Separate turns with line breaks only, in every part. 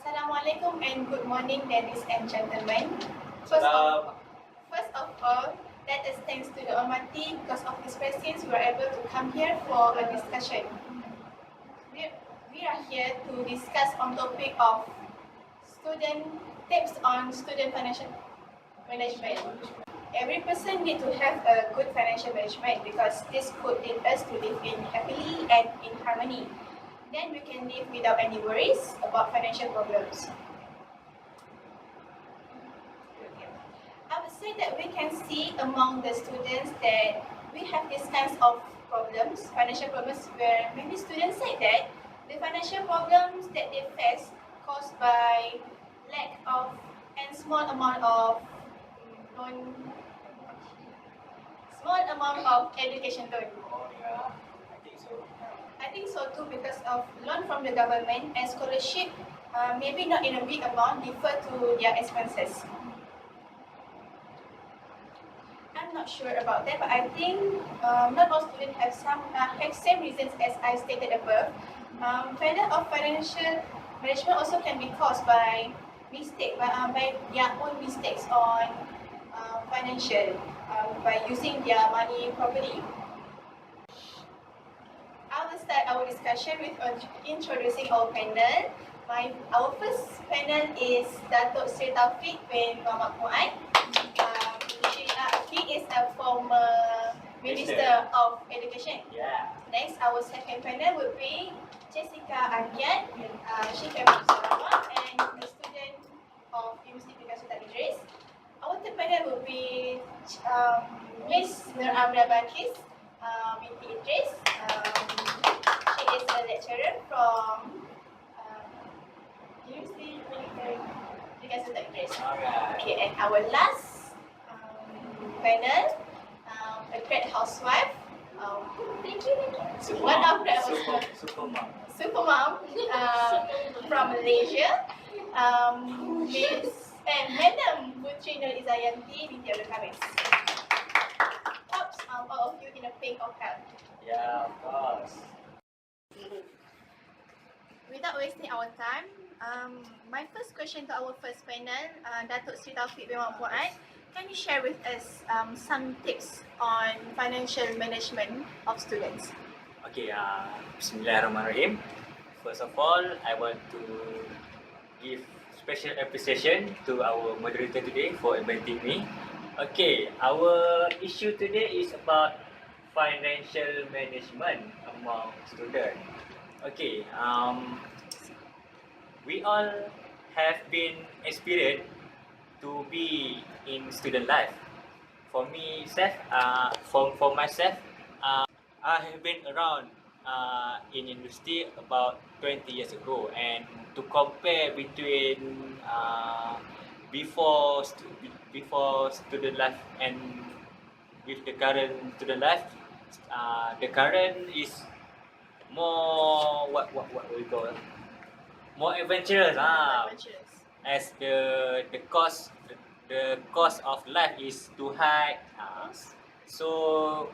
Assalamualaikum and good morning, ladies and gentlemen.
Salam.
First of all, let us thanks to the Almighty because of His presence we are able to come here for a discussion. We are here to discuss on topic of student tips on student financial management. Every person need to have a good financial management because this could lead us to live in happily and in harmony. Then we can live without any worries about financial problems. I would say that we can see among the students that we have these kinds of problems, financial problems, where many students say that the financial problems that they face caused by lack of and small amount of education loan.
Oh yeah, I think so.
I think so too because of loan from the government and scholarship, maybe not in a big amount, defer to their expenses. I'm not sure about that, but I think not all students have same reasons as I stated above. Failure of financial management also can be caused by by their own mistakes on financial by using their money properly. I will start our discussion with introducing our panel. Our first panel is Datuk Sri Taufik bin Muhammad Muad. He is a former Minister of Education.
Yeah.
Next, our second panel would be Jessica Agiat. She came from Sarawak and a student of University Sultan Idris. Our third panel would be Miss Nur Amra Bakis binti Idris. She is a lecturer from University Sultan Idris.
Alright.
Okay, and our last panel, a great housewife. Thank you. One of them was
Super mom.
super mom from Malaysia. Miss and Madam Putri Nur Izayanti binti Abdul Khamis. Pops all of you in a pink outfit.
Yeah, of course.
Without wasting our time, my first question to our first panel, Datuk Sri Taufik bin Muhammad Muad, can you share with us some tips on financial management of students?
Okay, Bismillahirrahmanirrahim. First of all, I want to give special appreciation to our moderator today for inviting me. Okay, our issue today is about financial management among students. Okay, we all have been experienced to be in student life. For me, for myself, I have been around in university about 20 years ago, and to compare between before student life and with the current student life, the current is more what we call more adventurous.
Adventurous.
As the cost of life is too high. So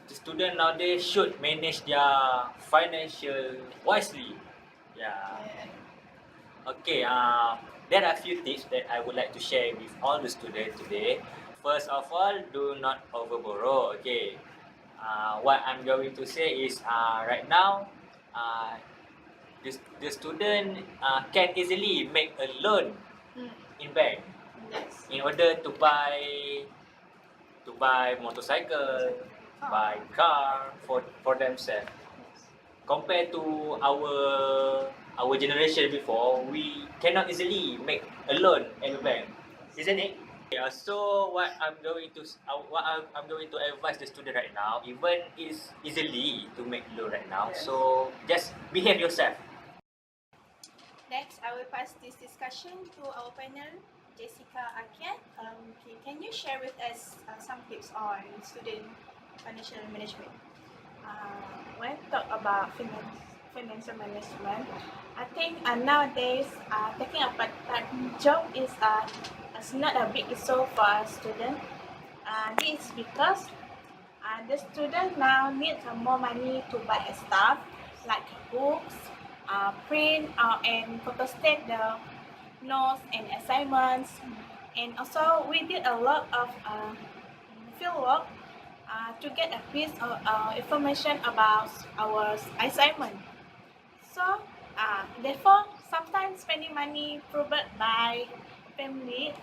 the student nowadays should manage their financial wisely. Yeah. Okay. There are a few tips that I would like to share with all the students today. First of all, do not overborrow. Okay. What I'm going to say is right now, the student can easily make a loan in bank.
Yes.
In order to buy motorcycle, buy car for themselves. Compared to our generation before, we cannot easily make a loan in a bank, isn't it? Yeah, so what I'm going to advise the student right now, even it's easily to make loan right now.
Yes.
So just behave yourself.
Next, I will pass this discussion to our panel, Jessica Agiat. Can you share with us some tips on student financial management?
When talk about financial management, I think nowadays taking a part-time job is not a big issue for a student. This is because the student now needs more money to buy stuff like books, print out and photostat the notes and assignments. And also we did a lot of field work to get a piece of information about our assignment. So, therefore, sometimes spending money provided by family,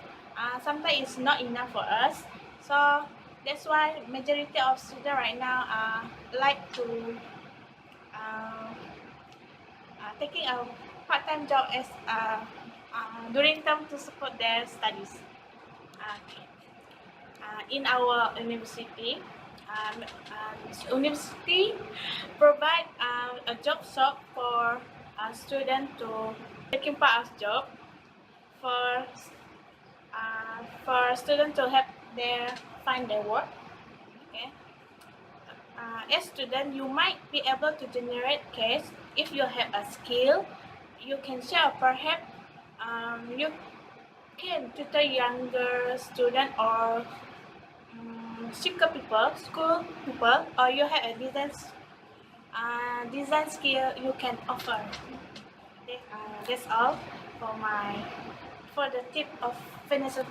sometimes it's not enough for us. So that's why majority of students right now like to uh, taking a part-time job as during term to support their studies. Okay. In our university, university provide a job shop for a student to taking part of job for students to help their find their work. Okay. As student, you might be able to generate cash if you have a skill. You can share, perhaps you can tutor younger student or school people, or you have a design skill you can offer. That's all for the tip of financial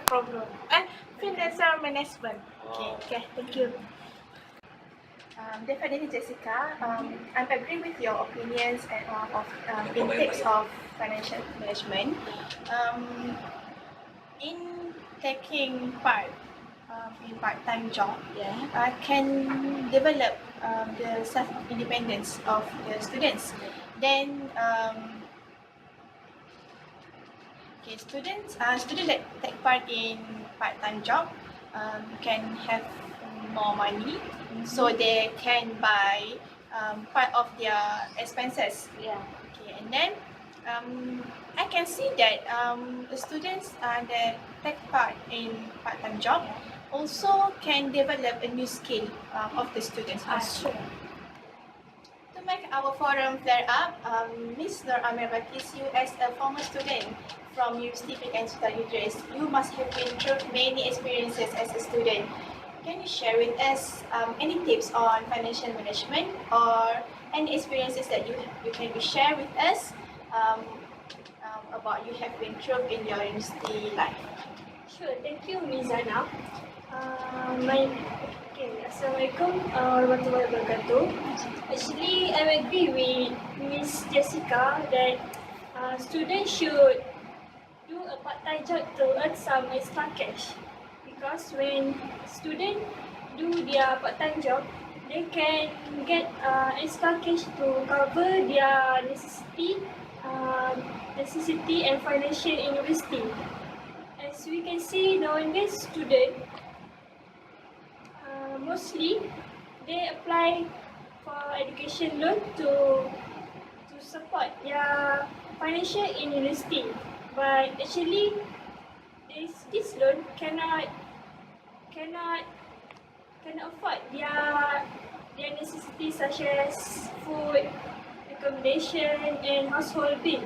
problem and financial management. Okay, thank you.
Definitely, Jessica. I agree with your opinions and of intakes of financial management. In taking part in part-time job, can develop the self-independence of the students. Then, students that take part in part-time job can have more money, so they can buy part of their expenses.
Yeah.
Okay, and then I can see that the students that take part in part-time job also can develop a new skill of the students.
Sure.
To make our forum flare up, Ms. Nur Amirbatis, you as a former student from University PKN Udres, you must have been through many experiences as a student. Can you share with us any tips on financial management or any experiences that you can share with us about you have been through in your university life?
Sure, thank you, Ms. Zana. Assalamualaikum warahmatullahi wabarakatuh. Actually, I agree with Ms. Jessica that students should do a part-time job to earn some extra cash, because when students do their part-time job, they can get extra cash to cover their necessity and financial university. As we can see nowadays, students mostly they apply for education loan to support their financial in university, but actually this loan cannot afford their necessities such as food, accommodation and household bill.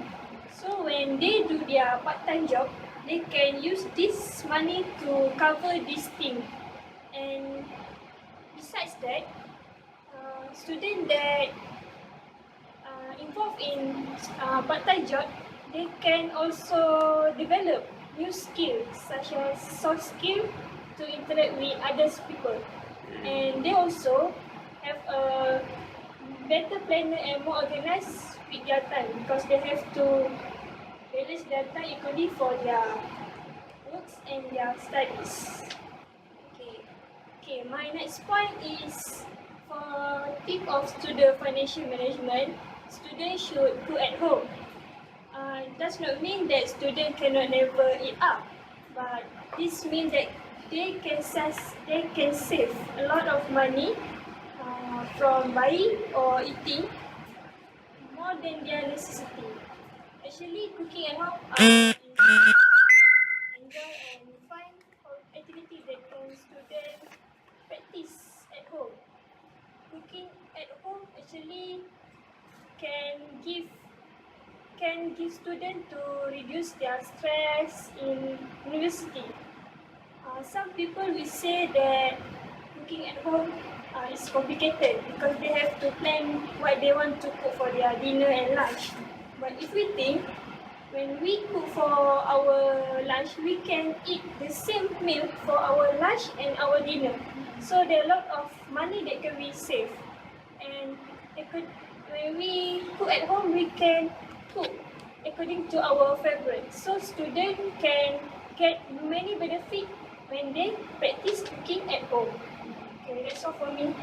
So when they do their part-time job, they can use this money to cover this thing. And besides that, students that involved in part-time job, they can also develop new skills such as soft skill to interact with other people, and they also have a better planner and more organized with their time, because they have to balance their time equally for their works and their studies. Okay, my next point is for tip of student financial management. Students should cook at home. It does not mean that students cannot never eat out, but this means that they can save a lot of money from buying or eating more than their necessity. Actually, cooking at home is enjoy and fun activity that can students practice at home. Cooking at home actually can give students to reduce their stress in university. Some people will say that cooking at home it's complicated because they have to plan what they want to cook for their dinner and lunch. But if we think, when we cook for our lunch, we can eat the same meal for our lunch and our dinner. So there are a lot of money that can be saved. And when we cook at home, we can cook according to our favorite. So students can get many benefits when they practice cooking at home. Okay, that's all for me.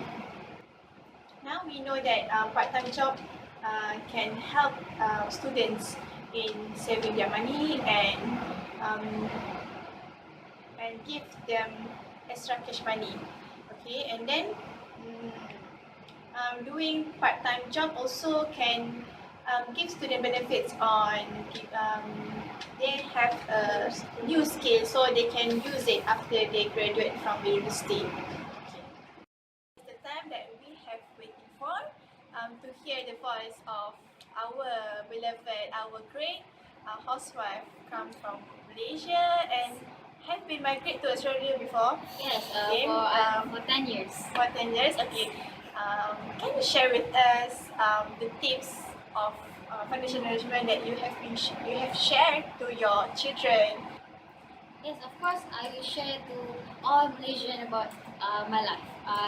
Now we know that part-time job can help students in saving their money um, and give them extra cash money. Okay, and then doing part-time job also can give student benefits on they have a new skill so they can use it after they graduate from university. It's the time that we have waiting for to hear the voice of our beloved, our great housewife come from Malaysia and have been migrate to Australia before.
Yes,
Okay,
for 10 years.
For 10 years, okay. Can you share with us the tips of financial management that you have shared to your children?
Yes, of course, I will share to all Malaysian about my life.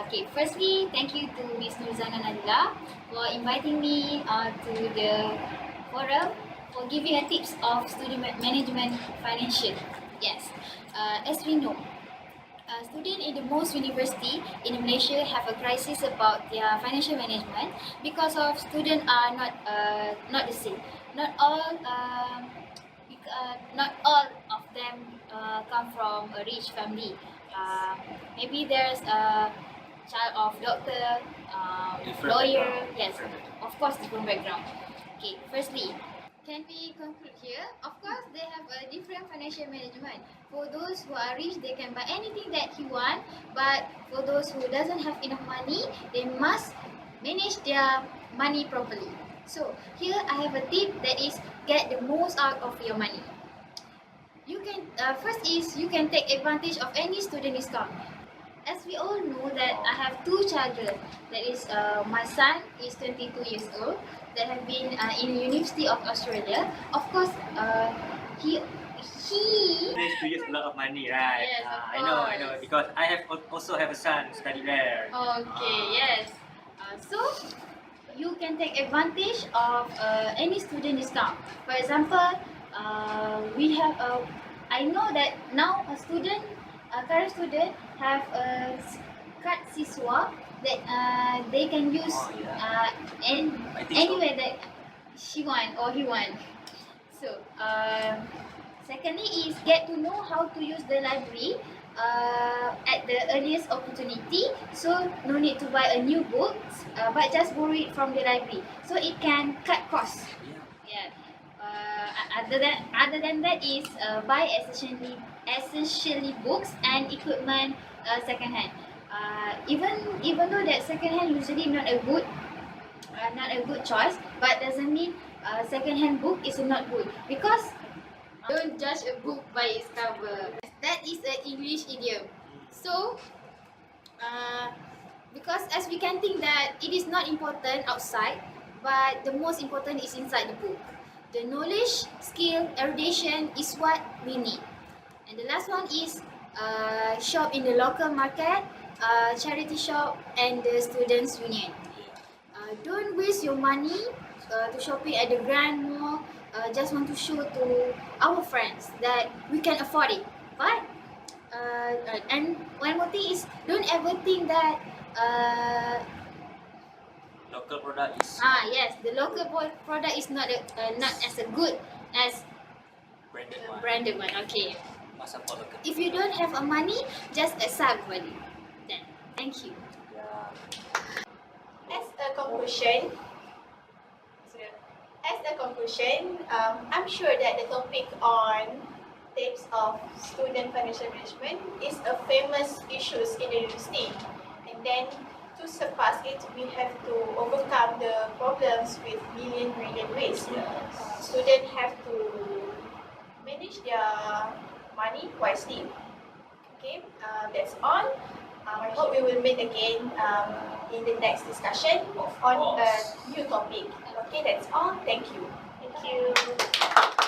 Okay, firstly, thank you to Miss Nurzana Nadila for inviting me to the forum for giving a tips of student management financial. Yes, as we know, students in the most university in Malaysia have a crisis about their financial management because of students are not the same. Not all not all of them come from a rich family. Maybe there's a child of doctor,
Different
lawyer.
background.
Yes, of course, different background. Okay, firstly, can we conclude here? Of course, they have a different financial management. For those who are rich, they can buy anything that he want. But for those who doesn't have enough money, they must manage their money properly. So here I have a tip that is get the most out of your money. You can first is you can take advantage of any student discount. As we all know that I have two children. That is my son is 22 years old that have been in the University of Australia. Of course, he
Place to use a lot of money, right?
Yes, of
I know,
course.
because I have also have a son study there.
Okay, yes. So you can take advantage of any student discount. For example, we have I know that now current student have a card siswa that they can use
Oh, yeah. I think
anywhere that she want or he want. So secondly is get to know how to use the library at the earliest opportunity. So no need to buy a new book, but just borrow it from the library. So it can cut costs. Yeah. Other than that is buy essentially books and equipment second hand. Even though that second hand usually not a good choice, but doesn't mean second hand book is not good because don't judge a book by its cover. That is an English idiom. So, because as we can think that it is not important outside, but the most important is inside the book. The knowledge, skill, erudition is what we need. And the last one is shop in the local market, charity shop, and the students' union. Don't waste your money to shopping at the grand mall. Just want to show to our friends that we can afford it. But and one more thing is don't ever think that
local product is
yes, the local product is not as a good as
branded one.
branded one. Okay.
Must support local.
If you don't have a money, just accept money. Then thank you.
Yeah.
As a conclusion, I'm sure that the topic on tips of student financial management is a famous issue in the university. And then to surpass it, we have to overcome the problems with million ways. Students have to manage their money wisely. Okay, that's all. I hope we will meet again in the next discussion on a new topic. Okay, that's all. Thank you.
Thank you.